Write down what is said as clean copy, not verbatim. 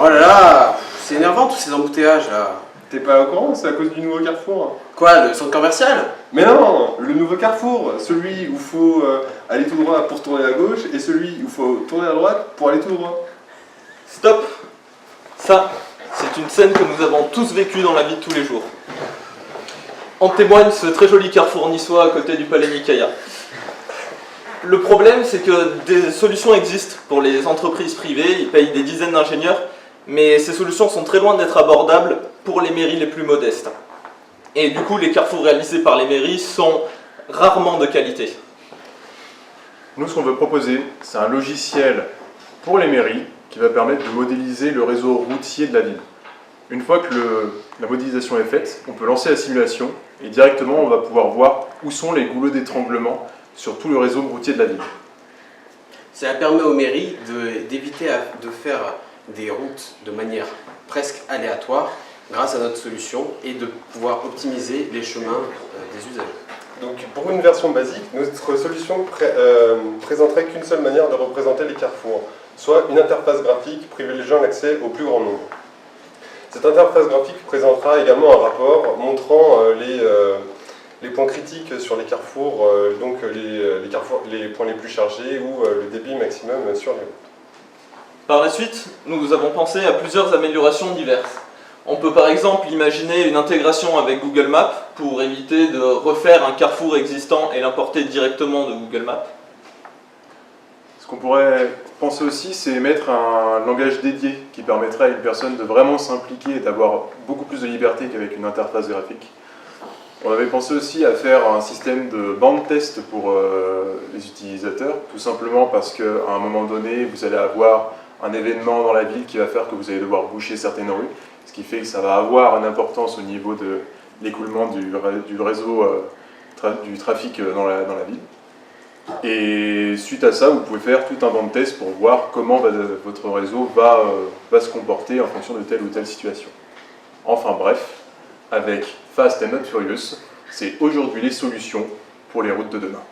Oh là là, c'est énervant tous ces embouteillages là. T'es pas au courant, c'est à cause du nouveau carrefour. Quoi, le centre commercial? Mais non, le nouveau carrefour, celui où faut aller tout droit pour tourner à gauche et celui où faut tourner à droite pour aller tout droit. Stop! Ça, c'est une scène que nous avons tous vécue dans la vie de tous les jours. En témoigne ce très joli carrefour niçois à côté du palais Nicaïa. Le problème, c'est que des solutions existent pour les entreprises privées, ils payent des dizaines d'ingénieurs, mais ces solutions sont très loin d'être abordables pour les mairies les plus modestes. Et du coup, les carrefours réalisés par les mairies sont rarement de qualité. Nous, ce qu'on veut proposer, c'est un logiciel pour les mairies qui va permettre de modéliser le réseau routier de la ville. Une fois que la modélisation est faite, on peut lancer la simulation et directement on va pouvoir voir où sont les goulots d'étranglement sur tout le réseau routier de la ville. Ça permet aux mairies d'éviter de faire des routes de manière presque aléatoire grâce à notre solution et de pouvoir optimiser les chemins des usagers. Donc pour une version basique, notre solution présenterait qu'une seule manière de représenter les carrefours, soit une interface graphique privilégiant l'accès au plus grand nombre. Cette interface graphique présentera également un rapport montrant les points critiques sur les carrefours, donc les points les plus chargés ou le débit maximum sur les routes. Par la suite, nous avons pensé à plusieurs améliorations diverses. On peut par exemple imaginer une intégration avec Google Maps pour éviter de refaire un carrefour existant et l'importer directement de Google Maps. Ce qu'on pourrait penser aussi, c'est mettre un langage dédié qui permettrait à une personne de vraiment s'impliquer et d'avoir beaucoup plus de liberté qu'avec une interface graphique. On avait pensé aussi à faire un système de bande test pour les utilisateurs, tout simplement parce qu'à un moment donné, vous allez avoir un événement dans la ville qui va faire que vous allez devoir boucher certaines rues, ce qui fait que ça va avoir une importance au niveau de l'écoulement du réseau du trafic dans la ville. Et suite à ça, vous pouvez faire tout un bande test pour voir comment votre réseau va se comporter en fonction de telle ou telle situation. Enfin bref, avec Fast and Not Furious, c'est aujourd'hui les solutions pour les routes de demain.